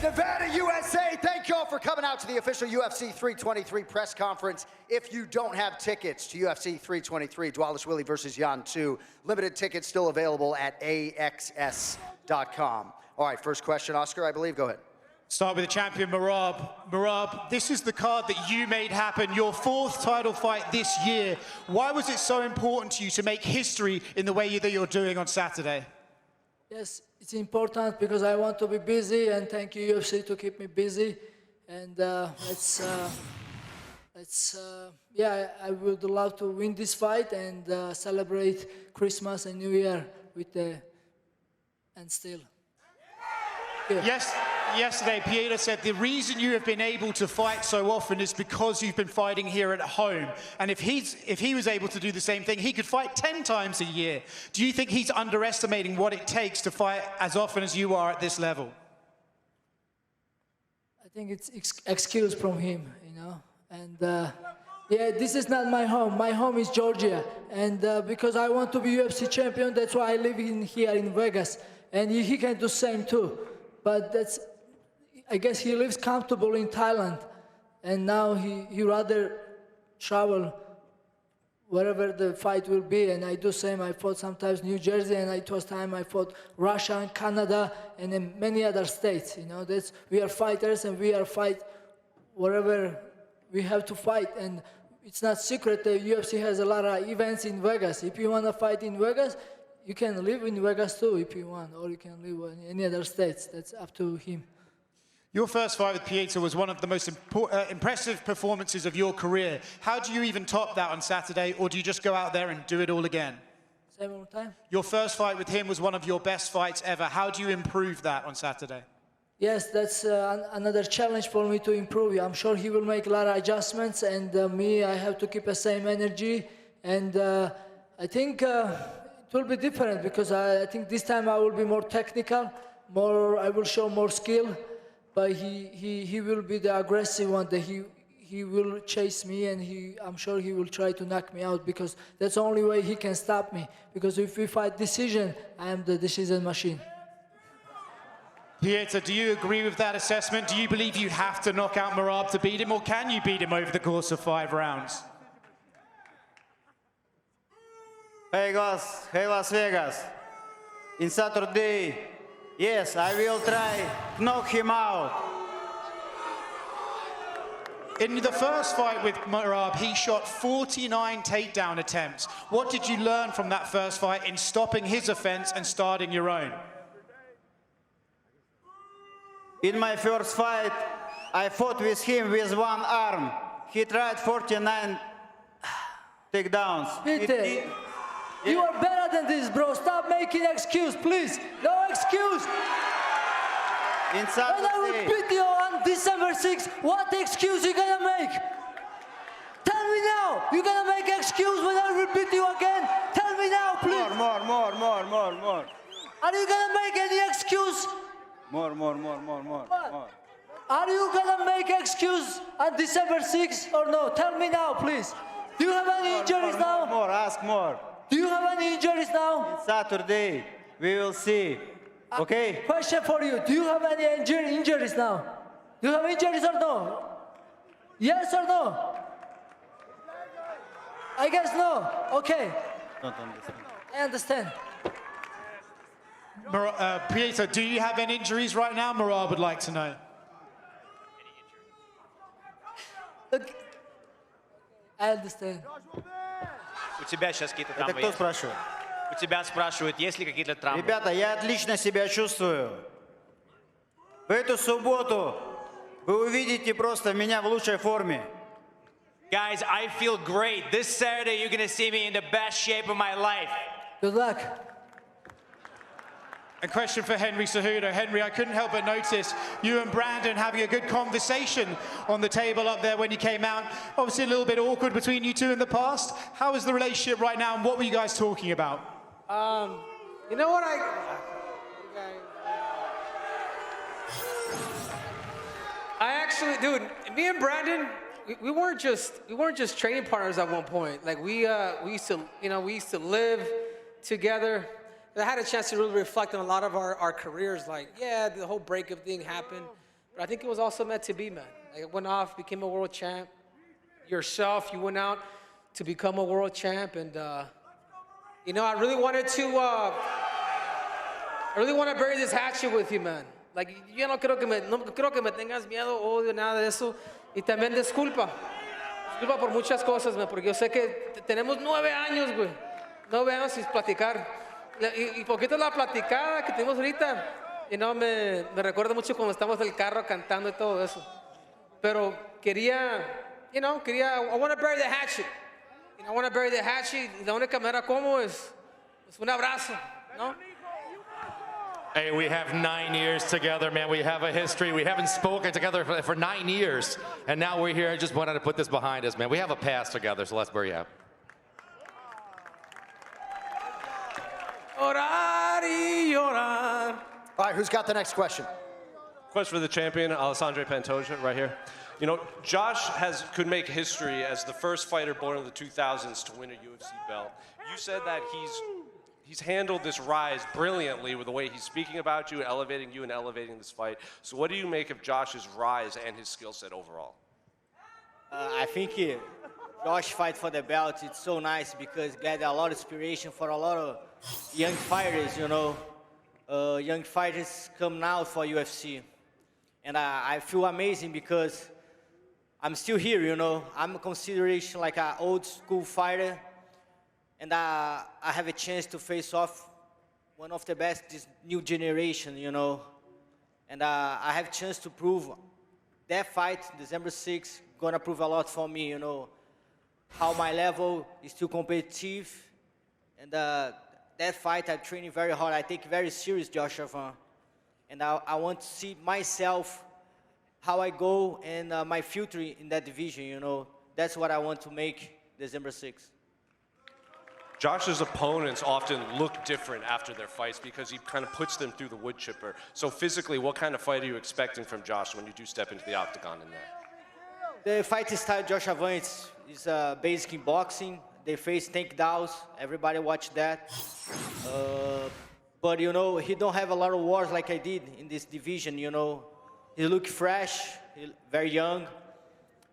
Nevada, USA. Thank you all for coming out to the official UFC 323 press conference. If you don't have tickets to UFC 323, Dvalishvili versus Yan 2, limited tickets still available at AXS.com. All right, first question, Oscar, I believe. Go ahead. Start with the champion, Merab. Merab, this is the card that you made happen, your 4th title fight this year. Why was it so important to you to make history in the way that you're doing on Saturday? Yes, it's important because I want to be busy, and thank you, UFC, to keep me busy. And yeah, I would love to win this fight and celebrate Christmas and New Year with and still. Yeah. Yes. Yesterday, Petr said the reason you have been able to fight so often is because you've been fighting here at home. And if he was able to do the same thing, he could fight 10 times a year. Do you think he's underestimating what it takes to fight as often as you are at this level? I think it's excuse from him, you know. And yeah, this is not my home. My home is Georgia. And because I want to be UFC champion, that's why I live here in Vegas. And he can do the same too. But I guess he lives comfortable in Thailand, and now he rather travel wherever the fight will be. And I do same. I fought sometimes New Jersey, and it was time I fought Russia and Canada and then many other states. You know, we are fighters, and we are fight wherever we have to fight. And it's not secret that UFC has a lot of events in Vegas. If you want to fight in Vegas, you can live in Vegas too if you want, or you can live in any other states. That's up to him. Your first fight with Petr was one of the most impressive performances of your career. How do you even top that on Saturday, or do you just go out there and do it all again? Say one more time. Your first fight with him was one of your best fights ever. How do you improve that on Saturday? Yes, that's another challenge for me to improve. I'm sure he will make a lot of adjustments, and me, I have to keep the same energy. And I think it will be different because I think this time I will be more technical, I will show more skill. But he will be the aggressive one. That he will chase me, and I'm sure he will try to knock me out because that's the only way he can stop me. Because if we fight decision, I am the decision machine. Petr, do you agree with that assessment? Do you believe you have to knock out Merab to beat him, or can you beat him over the course of 5 rounds? Hey guys, hey Las Vegas. In Saturday, yes, I will try to knock him out. In the first fight with Merab, he shot 49 takedown attempts. What did you learn from that first fight in stopping his offense and starting your own? In my first fight, I fought with him with one arm. He tried 49 takedowns. Petr, you are better than this, bro. Stop making excuse, please. No excuse. In When I will beat you on December 6th, what excuse you gonna make? Tell me now. You gonna make excuse when I will beat you again? Tell me now, please. More. Are you gonna make any excuse? More. Are you gonna make excuse on December 6th or no? Tell me now, please. Do you have any injuries now? More, ask more. Do you have any injuries now? Saturday, we will see. Okay? Question for you. Do you have any injuries now? Do you have injuries or no? Yes or no? I guess no. Okay. Don't understand. I understand. Petr, do you have any injuries right now? Merab would like to know. Look, I understand. У тебя сейчас какие-то Это травмы кто есть? спрашивает? У тебя спрашивают, есть ли какие-то травмы? Ребята, я отлично себя чувствую. В эту субботу вы увидите просто меня в лучшей форме. Guys, I feel great. This Saturday, you're going to see me in the best shape of my life. Good luck. A question for Henry Cejudo. Henry, I couldn't help but notice you and Brandon having a good conversation on the table up there when you came out. Obviously a little bit awkward between you two in the past. How is the relationship right now, and what were you guys talking about? You know what I actually, dude, me and Brandon, we weren't just training partners at one point. Like we used to live together. I had a chance to really reflect on a lot of our careers. Like, yeah, the whole breakup thing happened, But I think it was also meant to be, man. Like, it went off, became a world champ. Yourself, you went out to become a world champ, and you know, I really want to bury this hatchet with you, man. Like, yo no creo que me tengas miedo, odio, nada de eso. Y también disculpa por muchas cosas, man, porque yo sé que tenemos 9 años, güey. 9 años sin platicar. Y poquito la platicada que tenemos ahorita, you know, me recuerda mucho cuando estamos en el carro cantando y todo eso. Pero I want to bury the hatchet. You know, I want to bury the hatchet. Y la única manera como es un abrazo, ¿no? Hey, we have 9 years together, man. We have a history. We haven't spoken together for 9 years. And now we're here. I just wanted to put this behind us, man. We have a past together, so let's bury it. Orar y llorar. All right, who's got the next question? Question for the champion, Alexandre Pantoja, right here. You know, Josh could make history as the first fighter born in the 2000s to win a UFC belt. You said that he's handled this rise brilliantly with the way he's speaking about you, elevating you, and elevating this fight. So what do you make of Josh's rise and his skill set overall? I think Josh fight for the belt, it's so nice because get a lot of inspiration for a lot of young fighters, you know. Young fighters come now for UFC. And I feel amazing because I'm still here, you know. I'm considered like an old school fighter. And I have a chance to face off one of the best this new generation, you know. And I have a chance to prove that fight, December 6th, gonna prove a lot for me, you know. How my level is still competitive. And that fight, I'm training very hard. I take it very serious, Joshua. And I want to see myself, how I go, and my future in that division, you know. That's what I want to make December 6th. Josh's opponents often look different after their fights because he kind of puts them through the wood chipper. So physically, what kind of fight are you expecting from Josh when you do step into the octagon in there? The fight style Josh is basic in boxing. They face takedowns. Everybody watch that. But, you know, he don't have a lot of wars like I did in this division, you know. He look fresh, very young.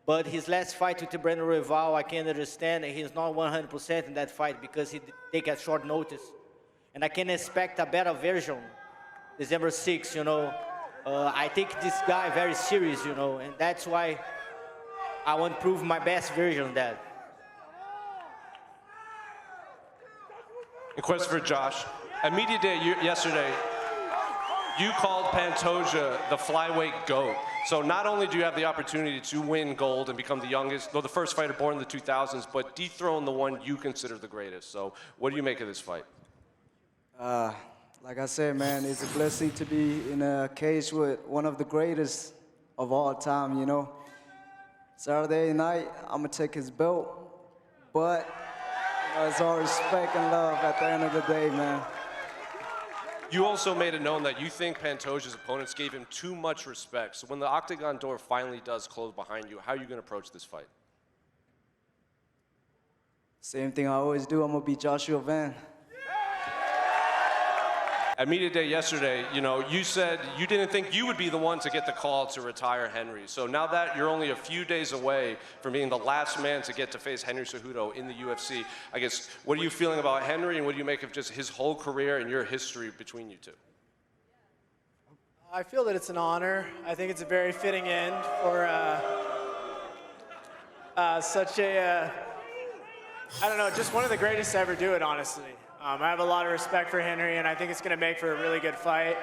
But his last fight with Brandon Royval, I can understand he's not 100% in that fight because he take a short notice. And I can expect a better version December 6th, you know. I take this guy very serious, you know, and that's why I want to prove my best version of that. A question for Josh. At Media Day yesterday, you called Pantoja the flyweight GOAT. So not only do you have the opportunity to win gold and become the youngest, though the first fighter born in the 2000s, but dethrone the one you consider the greatest. So what do you make of this fight? Like I said, man, it's a blessing to be in a cage with one of the greatest of all time, you know. Saturday night, I'm gonna take his belt, but you know, it's all respect and love at the end of the day, man. You also made it known that you think Pantoja's opponents gave him too much respect. So when the octagon door finally does close behind you, how are you going to approach this fight? Same thing I always do. I'm going to beat Joshua Van. At Media Day yesterday, you know, you said you didn't think you would be the one to get the call to retire Henry. So now that you're only a few days away from being the last man to get to face Henry Cejudo in the UFC, I guess, what are you feeling about Henry, and what do you make of just his whole career and your history between you two? I feel that it's an honor. I think it's a very fitting end for such a, I don't know, just one of the greatest to ever do it, honestly. I have a lot of respect for Henry, and I think it's going to make for a really good fight.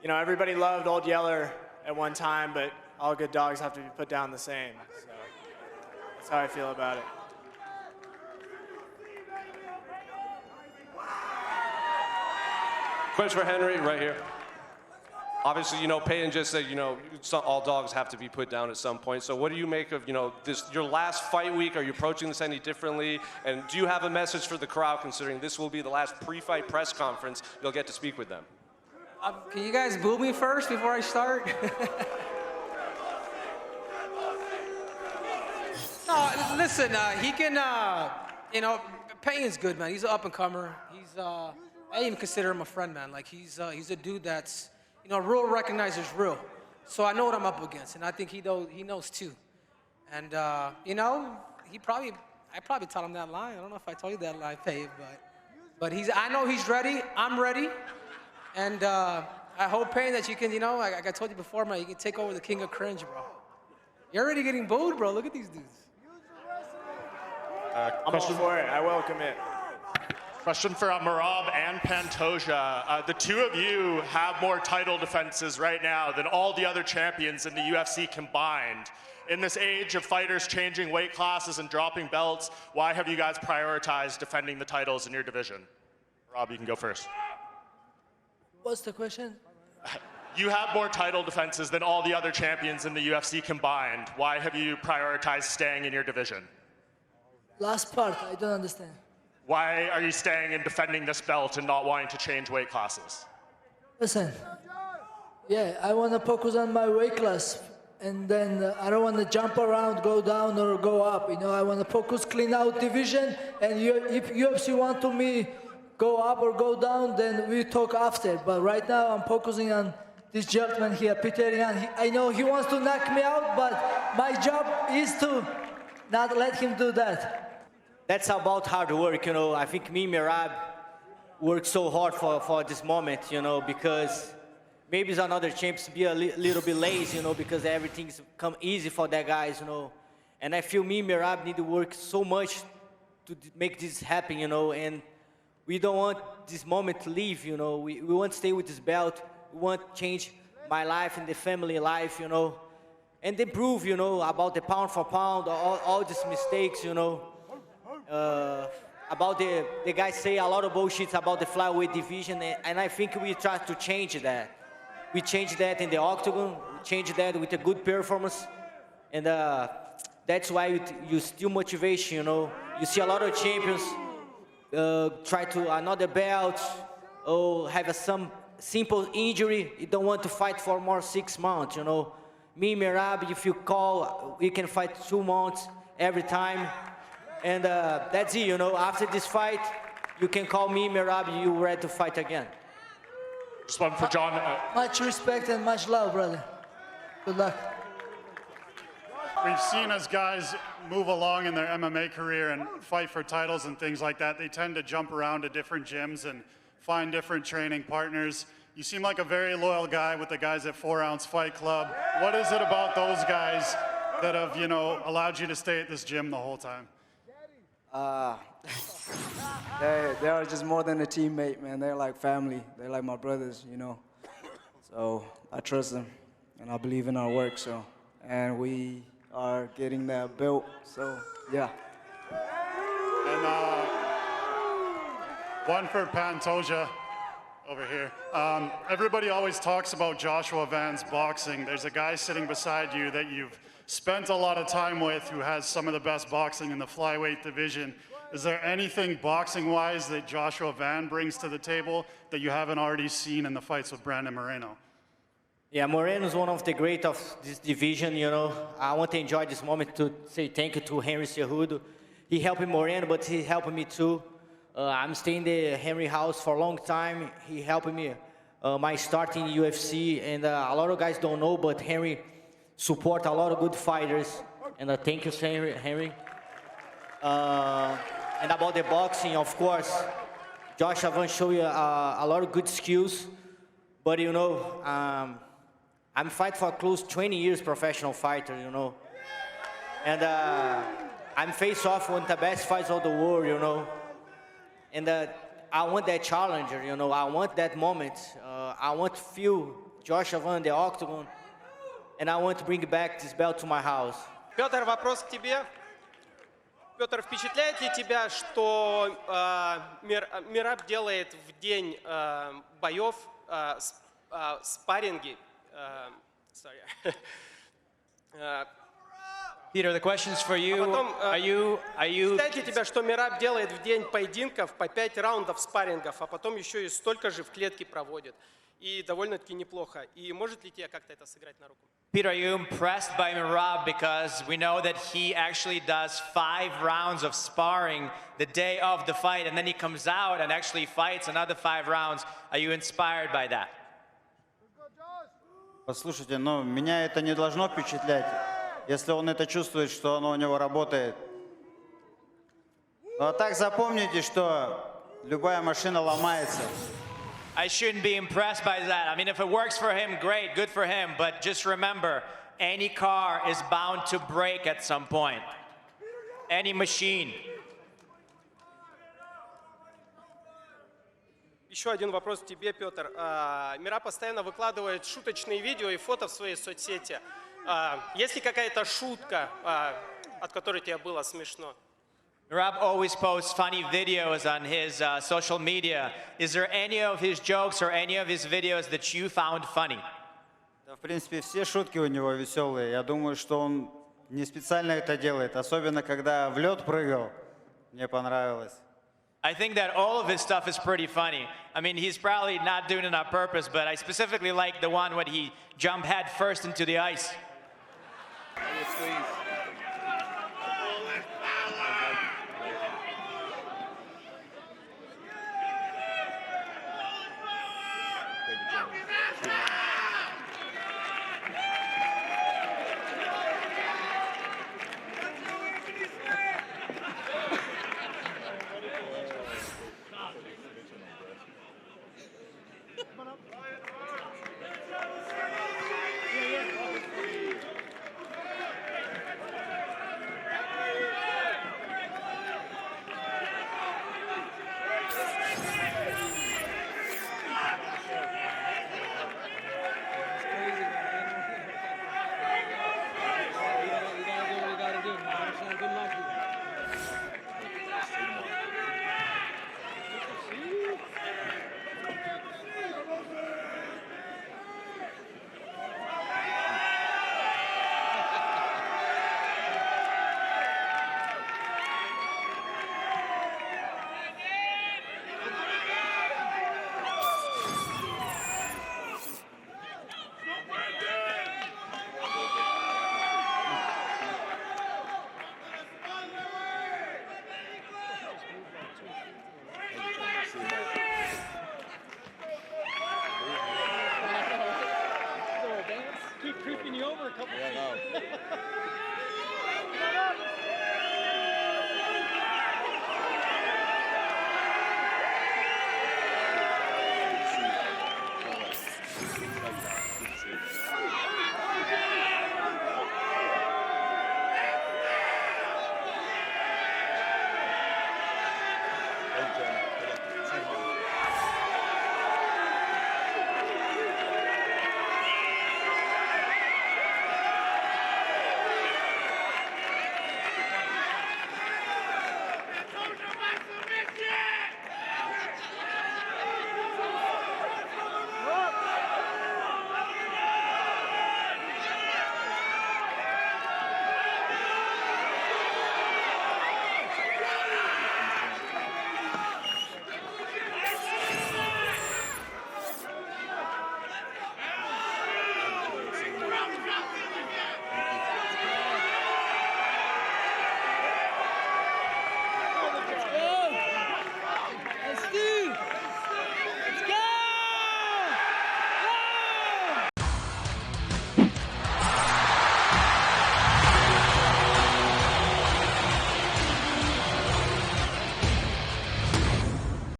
You know, everybody loved Old Yeller at one time, but all good dogs have to be put down the same. So that's how I feel about it. Question for Henry, right here. Obviously, you know, Peyton just said, you know, all dogs have to be put down at some point. So what do you make of, you know, this, your last fight week? Are you approaching this any differently? And do you have a message for the crowd, considering this will be the last pre-fight press conference you'll get to speak with them? Can you guys boo me first before I start? No, listen, he can, you know, Peyton's good, man. He's an up-and-comer. He's, I even consider him a friend, man. Like he's a dude that's, you know, real recognizes real. So I know what I'm up against, and I think he knows too. And you know, I probably taught him that lie. I don't know if I told you that lie, Pave, but I know he's ready. I'm ready, and I hope, Payne, that you can, you know, like I told you before, man, you can take over the king of cringe, bro. You're already getting booed, bro. Look at these dudes. I'm all for it. I welcome it. Question for Merab and Pantoja. The two of you have more title defenses right now than all the other champions in the UFC combined. In this age of fighters changing weight classes and dropping belts, why have you guys prioritized defending the titles in your division? Merab, you can go first. What's the question? You have more title defenses than all the other champions in the UFC combined. Why have you prioritized staying in your division? Last part, I don't understand. Why are you staying and defending this belt and not wanting to change weight classes? Listen, yeah, I want to focus on my weight class, and then I don't want to jump around, go down or go up. You know, I want to focus, clean out division, and if UFC want to me go up or go down, then we talk after. But right now, I'm focusing on this gentleman here, Petr Yan. I know he wants to knock me out, but my job is to not let him do that. That's about hard work, you know. I think me and Merab worked so hard for this moment, you know, because maybe it's another champs be a little bit lazy, you know, because everything's come easy for that guys, you know. And I feel me and Merab need to work so much to make this happen, you know, and we don't want this moment to leave, you know. We want to stay with this belt. We want to change my life and the family life, you know. And they prove, you know, about the pound for pound, all these mistakes, you know. About the guys say a lot of bullshit about the flyweight division, and I think we try to change that. We changed that in the octagon, we changed that with a good performance, and that's why you still motivation, you know. You see a lot of champions try to another belt, or have some simple injury, you don't want to fight for more 6 months, you know. Me, Merab, if you call, we can fight 2 months every time. And that's it, you know. After this fight, you can call me, Merab, you ready to fight again. Just one for John. Much respect and much love, brother. Good luck. We've seen as guys move along in their MMA career and fight for titles and things like that, they tend to jump around to different gyms and find different training partners. You seem like a very loyal guy with the guys at 4 Ounce Fight Club. What is it about those guys that have, you know, allowed you to stay at this gym the whole time? They are just more than a teammate, man. They're like family. They're like my brothers, you know. So I trust them, and I believe in our work. So, and we are getting that belt. So yeah. And one for Pantoja over here. Everybody always talks about Joshua Van's boxing. There's a guy sitting beside you that you've spent a lot of time with who has some of the best boxing in the flyweight division. Is there anything boxing-wise that Joshua Van brings to the table that you haven't already seen in the fights with Brandon Moreno? Yeah, Moreno is one of the great of this division, you know. I want to enjoy this moment to say thank you to Henry Cejudo. He helped Moreno, but he helped me too. I'm staying in the Henry house for a long time. He helped me my start in UFC, and a lot of guys don't know, but Henry support a lot of good fighters, and thank you, Henry. And about the boxing, of course, Josh Van show you a lot of good skills, but you know, I'm fighting for close 20 years professional fighter, you know, and I'm face off one of the best fights of the world, you know, and I want that challenger, you know, I want that moment, I want to feel Josh Van in the octagon, and I want to bring back this belt to my house. Петр, вопрос к тебе. Петр, впечатляет ли тебя, что Мераб делает в день боев спарринги? Peter, the question's for you. Впечатляет ли тебя, что Мераб делает в день поединков по 5 раундов спаррингов, а потом еще и столько же в клетке проводит? и довольно-таки неплохо. И может ли тебе как-то это сыграть на руку? Peter, are you impressed by Merab? Because we know that he actually does 5 rounds of sparring the day of the fight, and then he comes out and actually fights another 5 rounds. Are you inspired by that? Послушайте, но меня это не должно впечатлять, если он это чувствует, что оно у него работает. Ну а так запомните, что любая машина ломается. I shouldn't be impressed by that. I mean, if it works for him, great, good for him. But just remember, any car is bound to break at some point. Any machine. Еще один вопрос к тебе, Петр. Мераб постоянно выкладывает шуточные видео и фото в своей соцсети. Есть ли какая-то шутка, от которой тебе было смешно? Merab always posts funny videos on his social media. Is there any of his jokes or any of his videos that you found funny? Да, в принципе, все шутки у него веселые. Я думаю, что он не специально это делает, особенно когда в лед прыгал. Мне понравилось. I think that all of his stuff is pretty funny. I mean, he's probably not doing it on purpose, but I specifically like the one when he jumped head first into the ice.